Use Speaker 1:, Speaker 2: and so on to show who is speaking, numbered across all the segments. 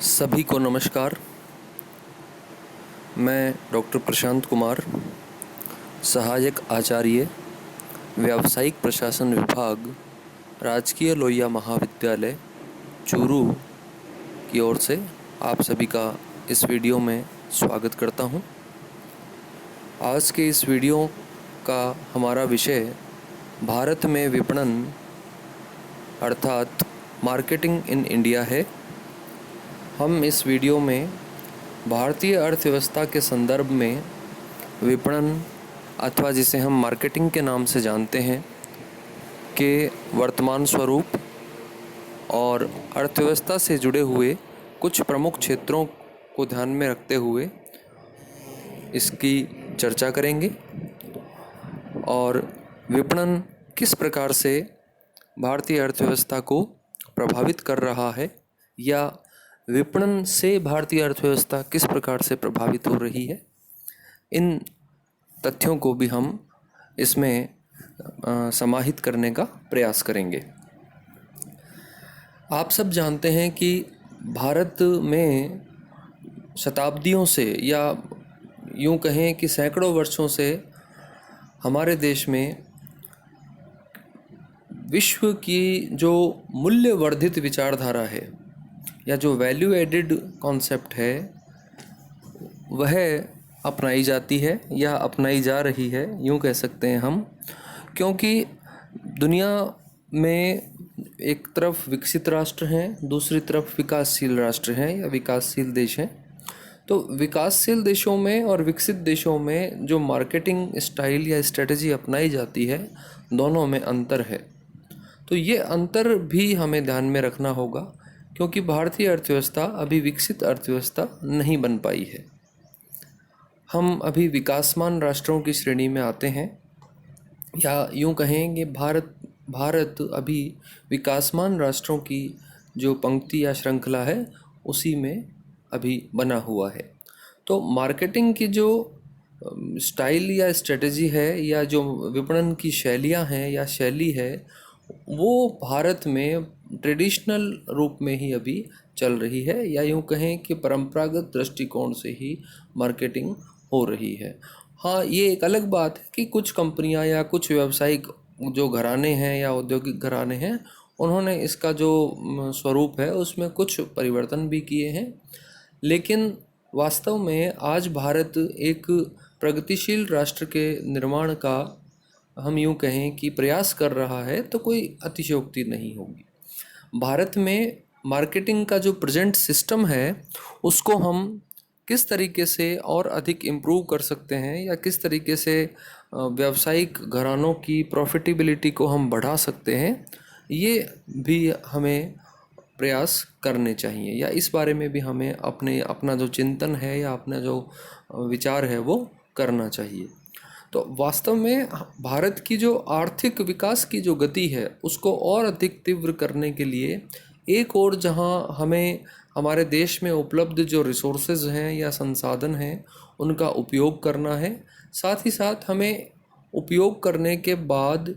Speaker 1: सभी को नमस्कार। मैं डॉक्टर प्रशांत कुमार, सहायक आचार्य, व्यावसायिक प्रशासन विभाग, राजकीय लोहिया महाविद्यालय, चूरू की ओर से आप सभी का इस वीडियो में स्वागत करता हूं। आज के इस वीडियो का हमारा विषय भारत में विपणन अर्थात मार्केटिंग इन इंडिया है। हम इस वीडियो में भारतीय अर्थव्यवस्था के संदर्भ में विपणन अथवा जिसे हम मार्केटिंग के नाम से जानते हैं के वर्तमान स्वरूप और अर्थव्यवस्था से जुड़े हुए कुछ प्रमुख क्षेत्रों को ध्यान में रखते हुए इसकी चर्चा करेंगे और विपणन किस प्रकार से भारतीय अर्थव्यवस्था को प्रभावित कर रहा है या विपणन से भारतीय अर्थव्यवस्था किस प्रकार से प्रभावित हो रही है, इन तथ्यों को भी हम इसमें समाहित करने का प्रयास करेंगे। आप सब जानते हैं कि भारत में शताब्दियों से या यूँ कहें कि सैकड़ों वर्षों से हमारे देश में विश्व की जो मूल्य वर्धित विचारधारा है या जो वैल्यू एडेड कॉन्सेप्ट है वह अपनाई जाती है या अपनाई जा रही है, यूँ कह सकते हैं हम। क्योंकि दुनिया में एक तरफ विकसित राष्ट्र हैं, दूसरी तरफ विकासशील राष्ट्र हैं या विकासशील देश हैं। तो विकासशील देशों में और विकसित देशों में जो मार्केटिंग स्टाइल या स्ट्रेटजी अपनाई जाती है, दोनों में अंतर है। तो ये अंतर भी हमें ध्यान में रखना होगा क्योंकि भारतीय अर्थव्यवस्था अभी विकसित अर्थव्यवस्था नहीं बन पाई है। हम अभी विकासमान राष्ट्रों की श्रेणी में आते हैं या यूँ कहें कि भारत अभी विकासमान राष्ट्रों की जो पंक्ति या श्रृंखला है उसी में अभी बना हुआ है। तो मार्केटिंग की जो स्टाइल या स्ट्रेटजी है या जो विपणन की शैलियाँ हैं या शैली है वो भारत में ट्रेडिशनल रूप में ही अभी चल रही है या यूँ कहें कि परंपरागत दृष्टिकोण से ही मार्केटिंग हो रही है। हाँ, ये एक अलग बात है कि कुछ कंपनियां या कुछ व्यावसायिक जो घराने हैं या औद्योगिक घराने हैं उन्होंने इसका जो स्वरूप है उसमें कुछ परिवर्तन भी किए हैं, लेकिन वास्तव में आज भारत एक प्रगतिशील राष्ट्र के निर्माण का हम यूँ कहें कि प्रयास कर रहा है तो कोई अतिशयोक्ति नहीं होगी। भारत में मार्केटिंग का जो प्रेजेंट सिस्टम है उसको हम किस तरीके से और अधिक इम्प्रूव कर सकते हैं या किस तरीके से व्यावसायिक घरानों की प्रॉफिटेबिलिटी को हम बढ़ा सकते हैं, ये भी हमें प्रयास करने चाहिए या इस बारे में भी हमें अपना जो चिंतन है या अपना जो विचार है वो करना चाहिए। तो वास्तव में भारत की जो आर्थिक विकास की जो गति है उसको और अधिक तीव्र करने के लिए एक और जहां हमें हमारे देश में उपलब्ध जो रिसोर्सेज हैं या संसाधन हैं उनका उपयोग करना है, साथ ही साथ हमें उपयोग करने के बाद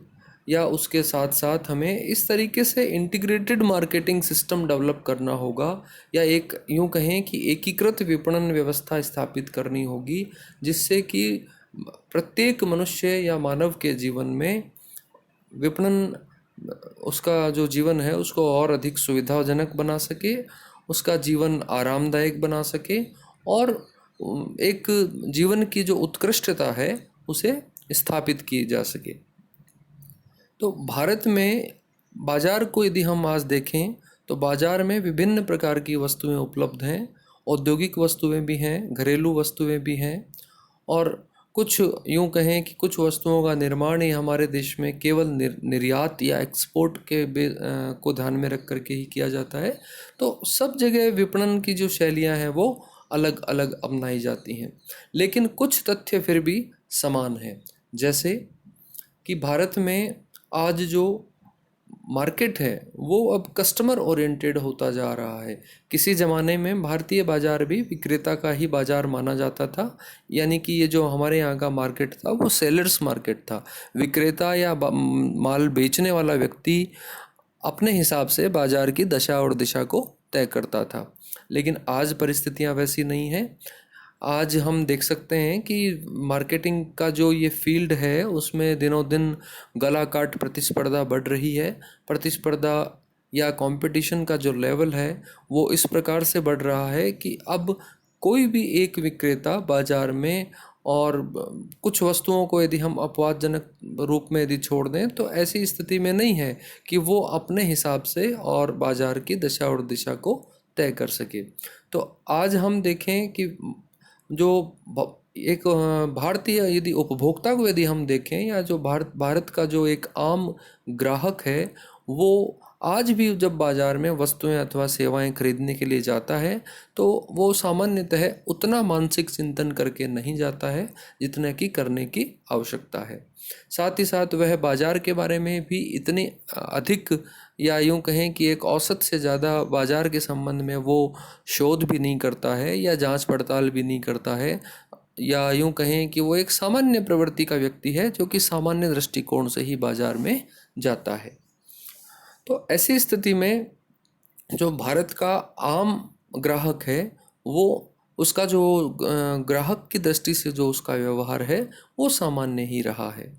Speaker 1: या उसके साथ साथ हमें इस तरीके से इंटीग्रेटेड मार्केटिंग सिस्टम डेवलप करना होगा या एक यूँ कहें कि एकीकृत विपणन व्यवस्था स्थापित करनी होगी जिससे कि प्रत्येक मनुष्य या मानव के जीवन में विपणन उसका जो जीवन है उसको और अधिक सुविधाजनक बना सके, उसका जीवन आरामदायक बना सके और एक जीवन की जो उत्कृष्टता है उसे स्थापित की जा सके। तो भारत में बाज़ार को यदि हम आज देखें तो बाज़ार में विभिन्न प्रकार की वस्तुएं उपलब्ध हैं, औद्योगिक वस्तुएं भी हैं, घरेलू वस्तुएं भी हैं और कुछ यूँ कहें कि कुछ वस्तुओं का निर्माण ही हमारे देश में केवल निर्यात या एक्सपोर्ट के को ध्यान में रख करके ही किया जाता है। तो सब जगह विपणन की जो शैलियाँ हैं वो अलग अलग अपनाई जाती हैं, लेकिन कुछ तथ्य फिर भी समान हैं। जैसे कि भारत में आज जो मार्केट है वो अब कस्टमर ओरिएंटेड होता जा रहा है। किसी ज़माने में भारतीय बाज़ार भी विक्रेता का ही बाज़ार माना जाता था, यानी कि ये जो हमारे यहाँ का मार्केट था वो सेलर्स मार्केट था। विक्रेता या माल बेचने वाला व्यक्ति अपने हिसाब से बाज़ार की दशा और दिशा को तय करता था। लेकिन आज परिस्थितियां वैसी नहीं हैं। आज हम देख सकते हैं कि मार्केटिंग का जो ये फील्ड है उसमें दिनों दिन गला काट प्रतिस्पर्धा बढ़ रही है। प्रतिस्पर्धा या कंपटीशन का जो लेवल है वो इस प्रकार से बढ़ रहा है कि अब कोई भी एक विक्रेता बाजार में, और कुछ वस्तुओं को यदि हम अपवादजनक रूप में यदि छोड़ दें तो ऐसी स्थिति में नहीं है कि वो अपने हिसाब से और बाजार की दशा और दिशा को तय कर सके। तो आज हम देखें कि जो एक भारतीय यदि उपभोक्ता को यदि हम देखें, या जो भारत का जो एक आम ग्राहक है, वो आज भी जब बाजार में वस्तुएं अथवा सेवाएं खरीदने के लिए जाता है तो वो सामान्यतः उतना मानसिक चिंतन करके नहीं जाता है जितना कि करने की आवश्यकता है। साथ ही साथ वह बाजार के बारे में भी इतनी अधिक, या यूं कहें कि एक औसत से ज़्यादा बाजार के संबंध में वो शोध भी नहीं करता है या जांच पड़ताल भी नहीं करता है, या यूं कहें कि वो एक सामान्य प्रवृत्ति का व्यक्ति है जो कि सामान्य दृष्टिकोण से ही बाजार में जाता है। तो ऐसी स्थिति में जो भारत का आम ग्राहक है वो, उसका जो ग्राहक की दृष्टि से जो उसका व्यवहार है वो सामान्य ही रहा है।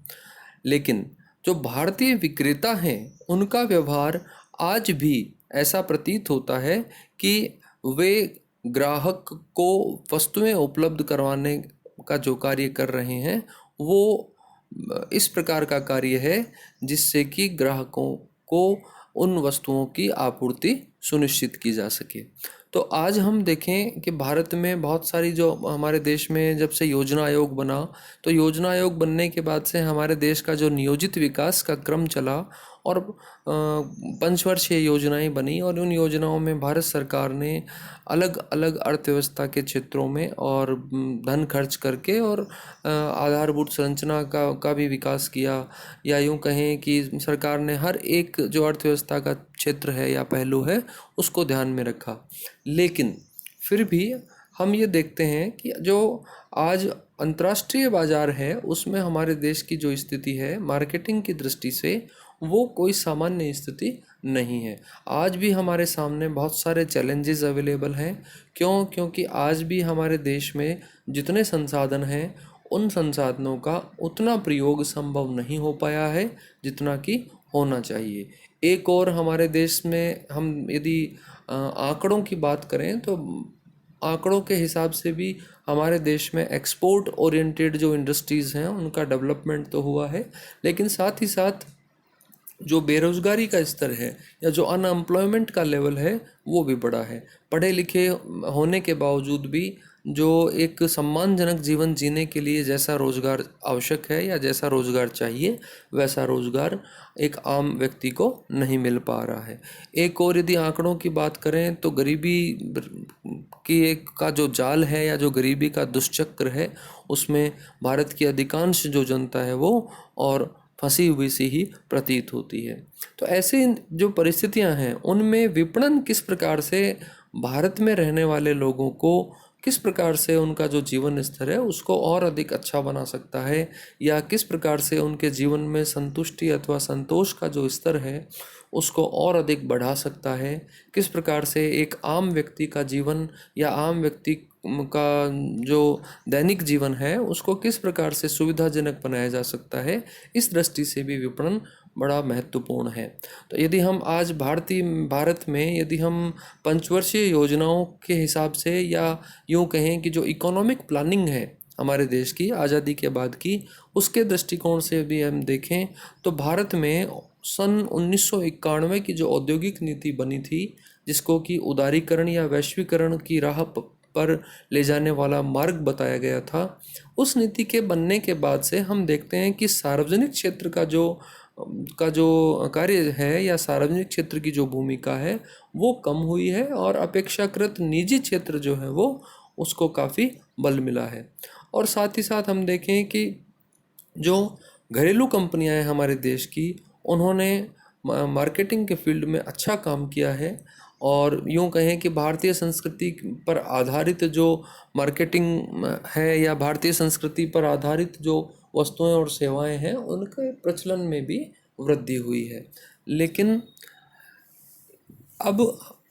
Speaker 1: लेकिन जो भारतीय विक्रेता हैं उनका व्यवहार आज भी ऐसा प्रतीत होता है कि वे ग्राहक को वस्तुएं उपलब्ध करवाने का जो कार्य कर रहे हैं वो इस प्रकार का कार्य है जिससे कि ग्राहकों को उन वस्तुओं की आपूर्ति सुनिश्चित की जा सके। तो आज हम देखें कि भारत में बहुत सारी, जो हमारे देश में जब से योजना आयोग बना, तो योजना आयोग बनने के बाद से हमारे देश का जो नियोजित विकास का क्रम चला और पंचवर्षीय योजनाएं बनी, और उन योजनाओं में भारत सरकार ने अलग अलग अर्थव्यवस्था के क्षेत्रों में और धन खर्च करके और आधारभूत संरचना का भी विकास किया, या यूं कहें कि सरकार ने हर एक जो अर्थव्यवस्था का क्षेत्र है या पहलू है उसको ध्यान में रखा। लेकिन फिर भी हम ये देखते हैं कि जो आज अंतर्राष्ट्रीय बाजार है उसमें हमारे देश की जो स्थिति है मार्केटिंग की दृष्टि से वो कोई सामान्य स्थिति नहीं है। आज भी हमारे सामने बहुत सारे चैलेंजेस अवेलेबल हैं। क्योंकि आज भी हमारे देश में जितने संसाधन हैं उन संसाधनों का उतना प्रयोग संभव नहीं हो पाया है जितना कि होना चाहिए। एक और हमारे देश में हम यदि आंकड़ों की बात करें तो आंकड़ों के हिसाब से भी हमारे देश में एक्सपोर्ट ओरिएंटेड जो इंडस्ट्रीज़ हैं उनका डेवलपमेंट तो हुआ है, लेकिन साथ ही साथ जो बेरोज़गारी का स्तर है या जो अनएम्प्लॉयमेंट का लेवल है वो भी बढ़ा है। पढ़े लिखे होने के बावजूद भी जो एक सम्मानजनक जीवन जीने के लिए जैसा रोज़गार आवश्यक है या जैसा रोज़गार चाहिए वैसा रोज़गार एक आम व्यक्ति को नहीं मिल पा रहा है। एक और यदि आंकड़ों की बात करें तो गरीबी की एक का जो जाल है या जो गरीबी का दुष्चक्र है उसमें भारत की अधिकांश जो जनता है वो और फंसी हुई सी ही प्रतीत होती है। तो ऐसे जो परिस्थितियां हैं उनमें विपणन किस प्रकार से भारत में रहने वाले लोगों को, किस प्रकार से उनका जो जीवन स्तर है उसको और अधिक अच्छा बना सकता है, या किस प्रकार से उनके जीवन में संतुष्टि अथवा संतोष का जो स्तर है उसको और अधिक बढ़ा सकता है, किस प्रकार से एक आम व्यक्ति का जीवन या आम व्यक्ति का जो दैनिक जीवन है उसको किस प्रकार से सुविधाजनक बनाया जा सकता है, इस दृष्टि से भी विपणन बड़ा महत्वपूर्ण है। तो यदि हम आज भारत में यदि हम पंचवर्षीय योजनाओं के हिसाब से या यूँ कहें कि जो इकोनॉमिक प्लानिंग है हमारे देश की आज़ादी के बाद की, उसके दृष्टिकोण से भी हम देखें तो भारत में सन 1991 की जो औद्योगिक नीति बनी थी जिसको कि उदारीकरण या वैश्वीकरण की राह पर ले जाने वाला मार्ग बताया गया था, उस नीति के बनने के बाद से हम देखते हैं कि सार्वजनिक क्षेत्र का जो कार्य है या सार्वजनिक क्षेत्र की जो भूमिका है वो कम हुई है और अपेक्षाकृत निजी क्षेत्र जो है वो उसको काफ़ी बल मिला है। और साथ ही साथ हम देखें कि जो घरेलू कंपनियां हैं हमारे देश की उन्होंने मार्केटिंग के फील्ड में अच्छा काम किया है, और यूँ कहें कि भारतीय संस्कृति पर आधारित जो मार्केटिंग है या भारतीय संस्कृति पर आधारित जो वस्तुएं और सेवाएं हैं उनके प्रचलन में भी वृद्धि हुई है। लेकिन अब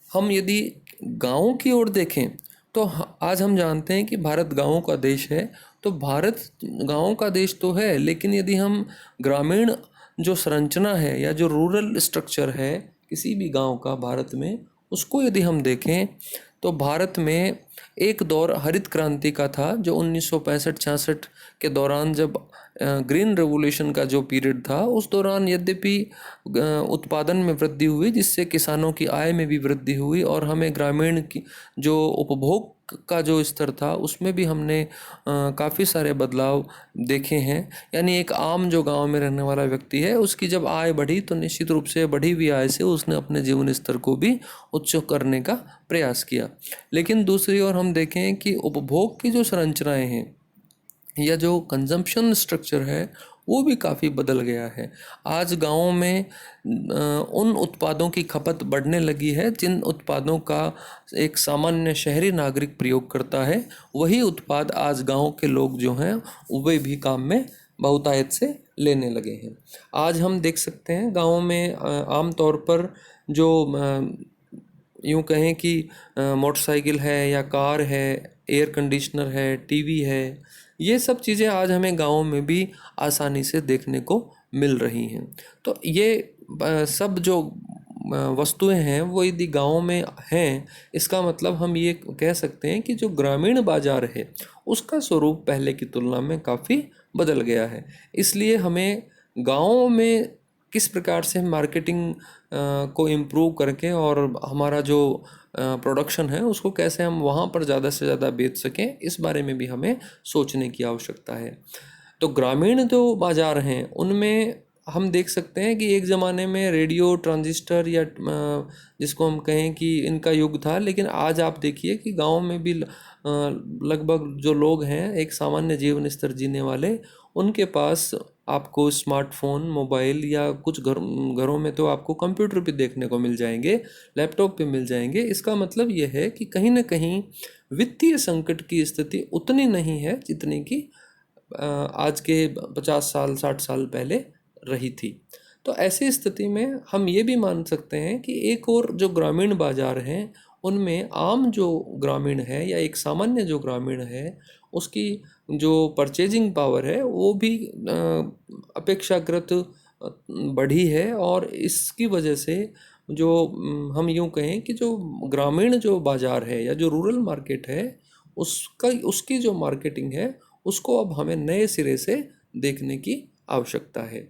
Speaker 1: हम यदि गाँव की ओर देखें तो आज हम जानते हैं कि भारत गाँवों का देश है। तो भारत गाँवों का देश तो है, लेकिन यदि हम ग्रामीण जो संरचना है या जो रूरल स्ट्रक्चर है किसी भी गांव का भारत में, उसको यदि हम देखें तो भारत में एक दौर हरित क्रांति का था जो 1965-66 के दौरान, जब ग्रीन रेवोल्यूशन का जो पीरियड था, उस दौरान यद्यपि उत्पादन में वृद्धि हुई, जिससे किसानों की आय में भी वृद्धि हुई और हमें ग्रामीण की जो उपभोग का जो स्तर था उसमें भी हमने काफ़ी सारे बदलाव देखे हैं। यानी एक आम जो गांव में रहने वाला व्यक्ति है, उसकी जब आय बढ़ी तो निश्चित रूप से बढ़ी हुई आय से उसने अपने जीवन स्तर को भी उच्च करने का प्रयास किया। लेकिन दूसरी ओर हम देखें कि उपभोग की जो संरचनाएं हैं या जो कंजम्पशन स्ट्रक्चर है वो भी काफ़ी बदल गया है। आज गाँवों में उन उत्पादों की खपत बढ़ने लगी है जिन उत्पादों का एक सामान्य शहरी नागरिक प्रयोग करता है। वही उत्पाद आज गाँव के लोग जो हैं वे भी काम में बहुतायत से लेने लगे हैं। आज हम देख सकते हैं गाँवों में आम तौर पर जो यूँ कहें कि मोटरसाइकिल है या कार है, एयर कंडीशनर है, टीवी है, ये सब चीज़ें आज हमें गाँवों में भी आसानी से देखने को मिल रही हैं। तो ये सब जो वस्तुएं हैं वो यदि गाँव में हैं, इसका मतलब हम ये कह सकते हैं कि जो ग्रामीण बाजार है उसका स्वरूप पहले की तुलना में काफ़ी बदल गया है। इसलिए हमें गाँव में किस प्रकार से मार्केटिंग को इम्प्रूव करके और हमारा जो प्रोडक्शन है उसको कैसे हम वहाँ पर ज़्यादा से ज़्यादा बेच सकें, इस बारे में भी हमें सोचने की आवश्यकता है। तो ग्रामीण जो बाज़ार हैं उनमें हम देख सकते हैं कि एक ज़माने में रेडियो, ट्रांजिस्टर या जिसको हम कहें कि इनका युग था, लेकिन आज आप देखिए कि गांव में भी लगभग जो लोग हैं एक सामान्य जीवन स्तर जीने वाले, उनके पास आपको स्मार्टफोन, मोबाइल या कुछ घरों में तो आपको कंप्यूटर भी देखने को मिल जाएंगे, लैपटॉप भी मिल जाएंगे। इसका मतलब यह है कि कहीं ना कहीं वित्तीय संकट की स्थिति उतनी नहीं है जितनी कि आज के 50 साल 60 साल पहले रही थी। तो ऐसी स्थिति में हम ये भी मान सकते हैं कि एक और जो ग्रामीण बाजार हैं उनमें आम जो ग्रामीण है या एक सामान्य जो ग्रामीण है उसकी जो परचेजिंग पावर है वो भी अपेक्षाकृत बढ़ी है। और इसकी वजह से जो हम यूँ कहें कि जो ग्रामीण जो बाज़ार है या जो रूरल मार्केट है उसकी जो मार्केटिंग है उसको अब हमें नए सिरे से देखने की आवश्यकता है।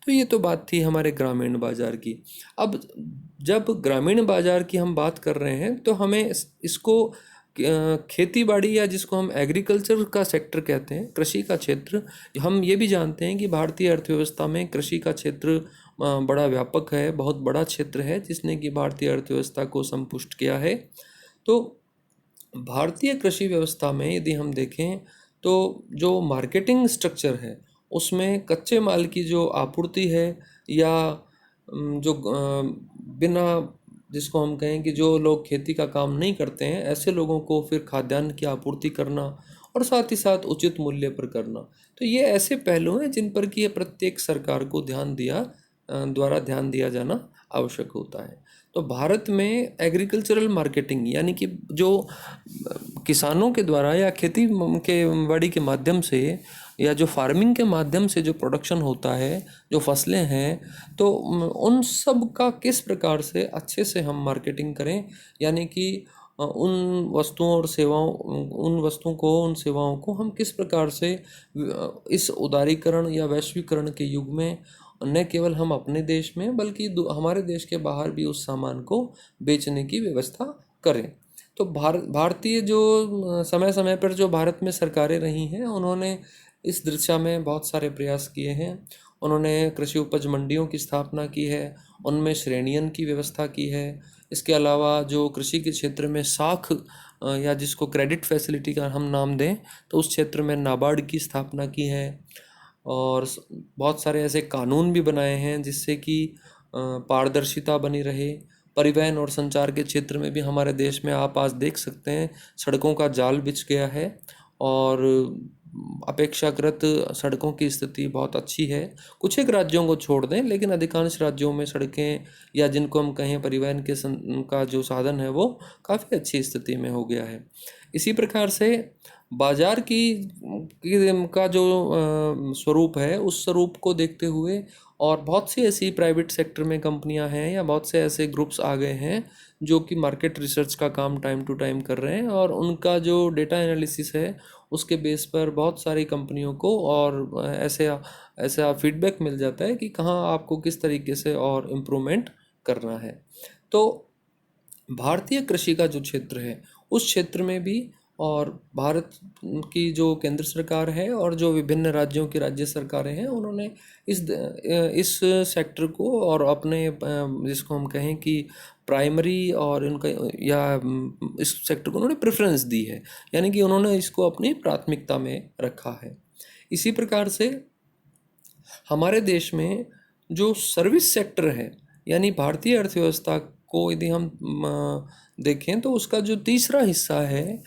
Speaker 1: तो ये तो बात थी हमारे ग्रामीण बाज़ार की। अब जब ग्रामीण बाज़ार की हम बात कर रहे हैं तो हमें इसको खेती बाड़ी या जिसको हम एग्रीकल्चर का सेक्टर कहते हैं, कृषि का क्षेत्र, हम ये भी जानते हैं कि भारतीय अर्थव्यवस्था में कृषि का क्षेत्र बड़ा व्यापक है, बहुत बड़ा क्षेत्र है जिसने कि भारतीय अर्थव्यवस्था को संपुष्ट किया है। तो भारतीय कृषि व्यवस्था में यदि हम देखें तो जो मार्केटिंग स्ट्रक्चर है उसमें कच्चे माल की जो आपूर्ति है या जो बिना, जिसको हम कहें कि जो लोग खेती का काम नहीं करते हैं ऐसे लोगों को फिर खाद्यान्न की आपूर्ति करना और साथ ही साथ उचित मूल्य पर करना, तो ये ऐसे पहलू हैं जिन पर कि प्रत्येक सरकार को द्वारा ध्यान दिया जाना आवश्यक होता है। तो भारत में एग्रीकल्चरल मार्केटिंग यानी कि जो किसानों के द्वारा या खेती के बाड़ी के माध्यम से या जो फार्मिंग के माध्यम से जो प्रोडक्शन होता है, जो फसलें हैं, तो उन सब का किस प्रकार से अच्छे से हम मार्केटिंग करें, यानी कि उन वस्तुओं और सेवाओं उन सेवाओं को हम किस प्रकार से इस उदारीकरण या वैश्वीकरण के युग में न केवल हम अपने देश में बल्कि हमारे देश के बाहर भी उस सामान को बेचने की व्यवस्था करें। तो भारतीय जो समय समय पर जो भारत में सरकारें रही हैं उन्होंने इस दिशा में बहुत सारे प्रयास किए हैं। उन्होंने कृषि उपज मंडियों की स्थापना की है, उनमें श्रेणियन की व्यवस्था की है। इसके अलावा जो कृषि के क्षेत्र में साख या जिसको क्रेडिट फैसिलिटी का हम नाम दें तो उस क्षेत्र में नाबार्ड की स्थापना की है। और बहुत सारे ऐसे कानून भी बनाए हैं जिससे कि पारदर्शिता बनी रहे। परिवहन और संचार के क्षेत्र में भी हमारे देश में आप आज देख सकते हैं सड़कों का जाल बिछ गया है और अपेक्षाकृत सड़कों की स्थिति बहुत अच्छी है। कुछ एक राज्यों को छोड़ दें, लेकिन अधिकांश राज्यों में सड़कें या जिनको हम कहें परिवहन के का जो साधन है वो काफ़ी अच्छी स्थिति में हो गया है। इसी प्रकार से बाजार का जो स्वरूप है, उस स्वरूप को देखते हुए और बहुत सी ऐसी प्राइवेट सेक्टर में कंपनियां हैं या बहुत से ऐसे ग्रुप्स आ गए हैं जो कि मार्केट रिसर्च का काम टाइम टू टाइम कर रहे हैं, और उनका जो डेटा एनालिसिस है उसके बेस पर बहुत सारी कंपनियों को और ऐसा फीडबैक मिल जाता है कि कहाँ आपको किस तरीके से और इम्प्रूवमेंट करना है। तो भारतीय कृषि का जो क्षेत्र है उस क्षेत्र में भी, और भारत की जो केंद्र सरकार है और जो विभिन्न राज्यों की राज्य सरकारें हैं, उन्होंने इस सेक्टर को और अपने जिसको हम कहें कि प्राइमरी और इनका या इस सेक्टर को उन्होंने प्रेफरेंस दी है, यानी कि उन्होंने इसको अपनी प्राथमिकता में रखा है। इसी प्रकार से हमारे देश में जो सर्विस सेक्टर है, यानी भारतीय अर्थव्यवस्था को यदि हम देखें तो उसका जो तीसरा हिस्सा है,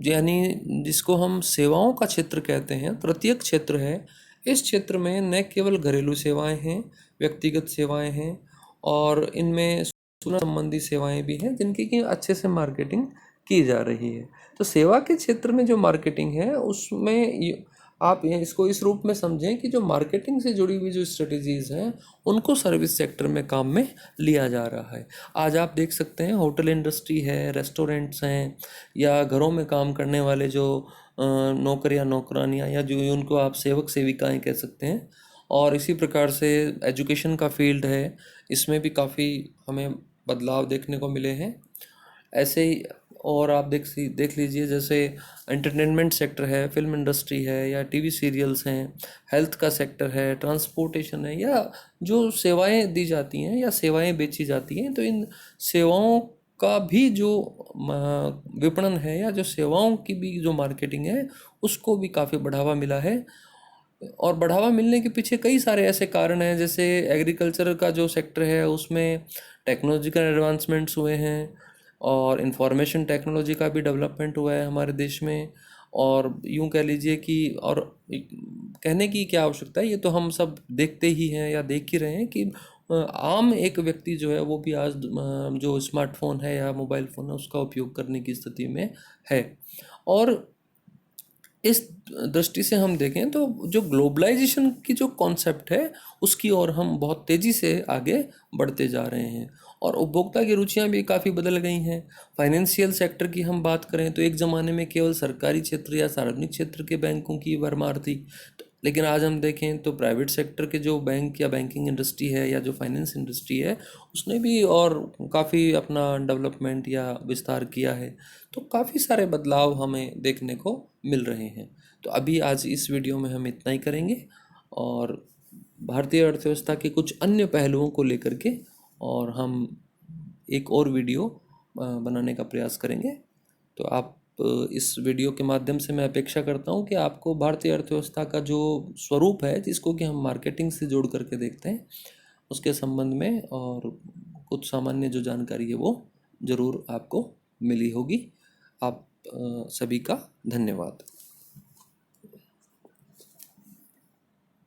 Speaker 1: यानी जिसको हम सेवाओं का क्षेत्र कहते हैं, तृतीयक क्षेत्र है, इस क्षेत्र में न केवल घरेलू सेवाएं हैं, व्यक्तिगत सेवाएं हैं, और इनमें सूचना संबंधी सेवाएं भी हैं जिनकी कि अच्छे से मार्केटिंग की जा रही है। तो सेवा के क्षेत्र में जो मार्केटिंग है उसमें आप इसको इस रूप में समझें कि जो मार्केटिंग से जुड़ी हुई जो स्ट्रेटजीज़ हैं उनको सर्विस सेक्टर में काम में लिया जा रहा है। आज आप देख सकते हैं होटल इंडस्ट्री है, रेस्टोरेंट्स हैं, या घरों में काम करने वाले जो नौकर या नौकरानियाँ या जो उनको आप सेवक सेविकाएं कह सकते हैं, और इसी प्रकार से एजुकेशन का फील्ड है, इसमें भी काफ़ी हमें बदलाव देखने को मिले हैं। ऐसे ही और आप देख लीजिए, जैसे एंटरटेनमेंट सेक्टर है, फिल्म इंडस्ट्री है, या टीवी सीरियल्स हैं, हेल्थ का सेक्टर है, ट्रांसपोर्टेशन है, या जो सेवाएं दी जाती हैं या सेवाएं बेची जाती हैं, तो इन सेवाओं का भी जो विपणन है या जो सेवाओं की भी जो मार्केटिंग है उसको भी काफ़ी बढ़ावा मिला है। और बढ़ावा मिलने के पीछे कई सारे ऐसे कारण हैं, जैसे एग्रीकल्चर का जो सेक्टर है उसमें टेक्नोलॉजिकल एडवांसमेंट्स हुए हैं, और इंफॉर्मेशन टेक्नोलॉजी का भी डेवलपमेंट हुआ है हमारे देश में। और यूं कह लीजिए कि, और कहने की क्या आवश्यकता है, ये तो हम सब देखते ही हैं या देख ही रहे हैं कि आम एक व्यक्ति जो है वो भी आज जो स्मार्टफोन है या मोबाइल फ़ोन है उसका उपयोग करने की स्थिति में है। और इस दृष्टि से हम देखें तो जो ग्लोबलाइजेशन की जो कॉन्सेप्ट है उसकी ओर हम बहुत तेज़ी से आगे बढ़ते जा रहे हैं, और उपभोक्ता की रुचियां भी काफ़ी बदल गई हैं। फाइनेंशियल सेक्टर की हम बात करें तो एक ज़माने में केवल सरकारी क्षेत्र या सार्वजनिक क्षेत्र के बैंकों की भरमार थी, लेकिन आज हम देखें तो प्राइवेट सेक्टर के जो बैंक या बैंकिंग इंडस्ट्री है या जो फाइनेंस इंडस्ट्री है उसने भी और काफ़ी अपना डेवलपमेंट या विस्तार किया है। तो काफ़ी सारे बदलाव हमें देखने को मिल रहे हैं। तो अभी आज इस वीडियो में हम इतना ही करेंगे, और भारतीय अर्थव्यवस्था के कुछ अन्य पहलुओं को लेकर के और हम एक और वीडियो बनाने का प्रयास करेंगे। तो आप इस वीडियो के माध्यम से मैं अपेक्षा करता हूँ कि आपको भारतीय अर्थव्यवस्था का जो स्वरूप है, जिसको कि हम मार्केटिंग से जोड़ करके देखते हैं, उसके संबंध में और कुछ सामान्य जो जानकारी है वो ज़रूर आपको मिली होगी। आप सभी का धन्यवाद।